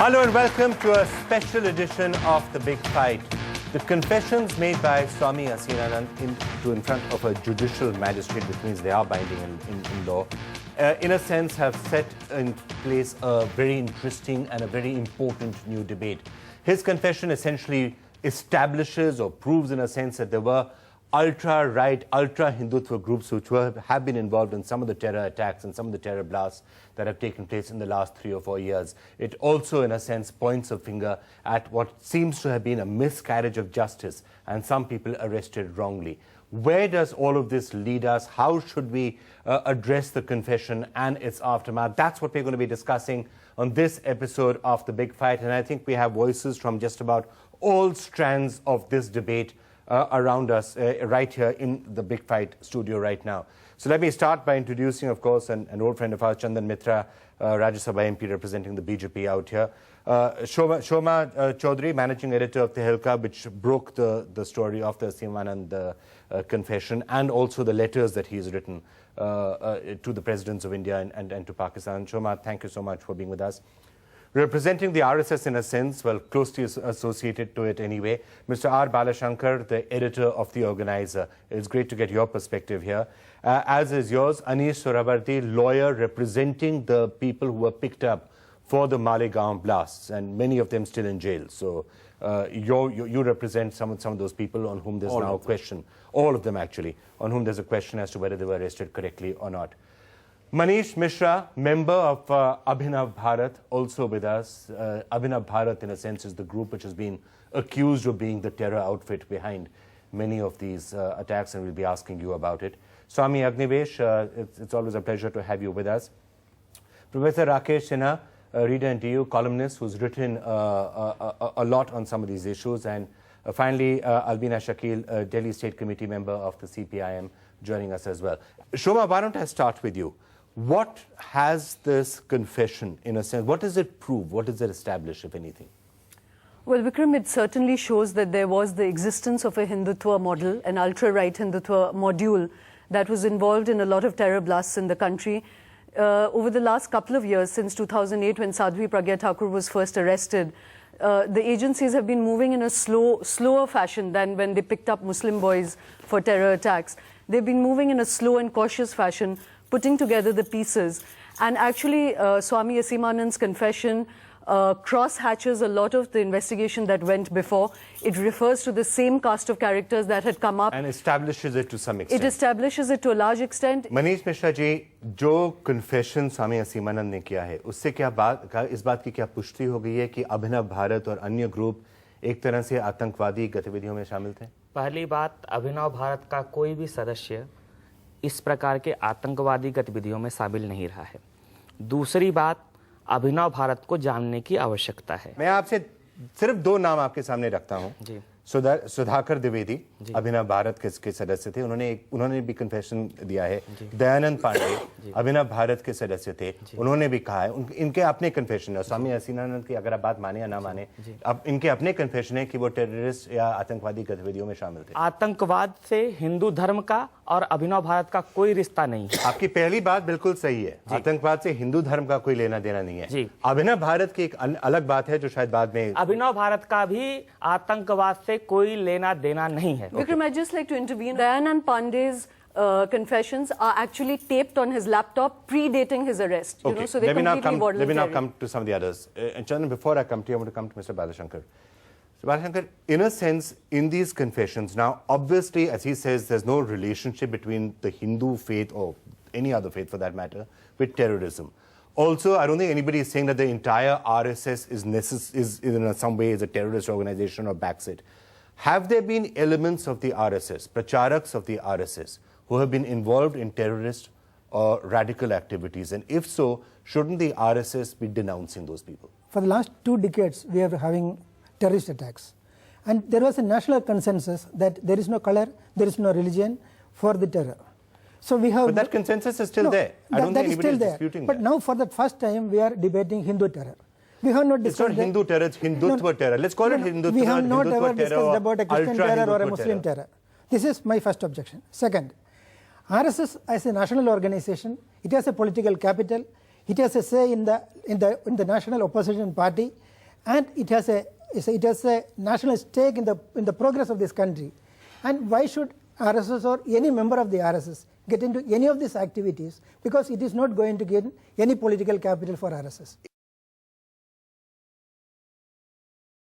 Hello and welcome to a special edition of The Big Fight. The confessions made by Swami Aseemanand in front of a judicial magistrate, which means they are binding in law, in a sense have set in place a very interesting and a very important new debate. His confession essentially establishes or proves in a sense that there were ultra-right, ultra-Hindutva groups which have been involved in some of the terror attacks and some of the terror blasts that have taken place in the last 3 or 4 years. It also, in a sense, points a finger at what seems to have been a miscarriage of justice and some people arrested wrongly. Where does all of this lead us? How should we address the confession and its aftermath? That's what we're going to be discussing on this episode of The Big Fight. And I think we have voices from just about all strands of this debate around us right here in the Big Fight studio right now. So let me start by introducing, of course, an old friend of ours, Chandan Mitra, Rajya Sabha MP representing the BJP out here. Shoma Chaudhary, managing editor of Tehelka, which broke the story of the Aseemanand confession and also the letters that he's written to the presidents of India and to Pakistan. Shoma, thank you so much for being with us. Representing the RSS in a sense, well, closely associated to it anyway, Mr. R. Balashankar, the editor of The Organizer. It's great to get your perspective here. As is yours, Anish Surabarti, lawyer representing the people who were picked up for the Malegaon blasts, and many of them still in jail. So you represent some of those people on whom there's now a question. All of them, actually, on whom there's a question as to whether they were arrested correctly or not. Manish Mishra, member of Abhinav Bharat, also with us. Abhinav Bharat, in a sense, is the group which has been accused of being the terror outfit behind many of these attacks, and we'll be asking you about it. Swami Agnivesh, it's always a pleasure to have you with us. Professor Rakesh Sinha, reader and TU columnist who's written a lot on some of these issues. And finally, Albina Shakil, Delhi State Committee member of the CPIM, joining us as well. Shoma, why don't I start with you? What has this confession, in a sense, what does it prove? What does it establish, if anything? Well, Vikram, it certainly shows that there was the existence of a Hindutva model, an ultra-right Hindutva module that was involved in a lot of terror blasts in the country. Over the last couple of years, since 2008, when Sadhvi Pragya Thakur was first arrested, the agencies have been moving in a slower fashion than when they picked up Muslim boys for terror attacks. They've been moving in a slow and cautious fashion, putting together the pieces. And actually, Swami Aseemanand's confession cross-hatches a lot of the investigation that went before. It refers to the same cast of characters that had come up. And establishes it to some extent. It establishes it to a large extent. Manish Mishra ji, जो confession Swami Aseemanand ने किया है, उससे इस बात की क्या पुष्टि हो गई है कि अभिनव भारत और अन्य ग्रुप एक तरह से आतंकवादी गतिविधियों में शामिल थे? पहली बात, अभिनव भारत का कोई भी सदस्य इस प्रकार के आतंकवादी गतिविधियों में शामिल नहीं रहा है। दूसरी बात, अभिनव भारत को जानने की आवश्यकता है। मैं आपसे सिर्फ 2 नाम आपके सामने रखता हूं। जी। सुधाकर द्विवेदी अभिनव भारत के सदस्य थे, उन्होंने भी कन्फेशन दिया है। दयानंद पांडे अभिनव भारत के सदस्य थे, उन्होंने भी कहा है, इनके अपने कन्फेशन है। स्वामी असीमानंद की अगर आप बात माने या ना माने, अब इनके अपने कन्फेशन है कि वो टेररिस्ट या आतंकवादी गतिविधियों में शामिल थे। आतंकवाद से हिंदू धर्म का और अभिनव भारत का कोई रिश्ता नहीं है। आपकी पहली बात बिल्कुल सही है, आतंकवाद से हिंदू धर्म का कोई लेना देना नहीं है। अभिनव भारत की एक अलग बात है जो शायद बाद में, अभिनव भारत का भी आतंकवाद से कोई लेना देना नहीं है। Vikram, I'd just like to intervene. Dayanand Pandey's confessions are actually taped on his laptop, predating his arrest. Okay. So they let me now come to some of the others. And Chandan, before I come to you, I want to come to Mr. Balashankar. So Balashankar, in a sense, in these confessions, now obviously, as he says, there's no relationship between the Hindu faith or any other faith for that matter with terrorism. Also, I don't think anybody is saying that the entire RSS is in some way is a terrorist organization or backs it. Have there been elements of the RSS, pracharaks of the RSS, who have been involved in terrorist or radical activities? And if so, shouldn't the RSS be denouncing those people? For the last 2 decades, we are having terrorist attacks. And there was a national consensus that there is no color, there is no religion for the terror. So we have. But that consensus is still there. I don't think anybody is disputing that. But now, for the first time, we are debating Hindu terror. We have not discussed. It's not Hindu terror, it's Hindutva terror. Let's call it Hindutva. We have not ever discussed about a Christian terror or a Muslim terror. This is my first objection. Second, RSS as a national organization, it has a political capital. It has a say in the national opposition party. and it has a national stake in the progress of this country. And why should RSS or any member of the RSS get into any of these activities? Because it is not going to get any political capital for RSS.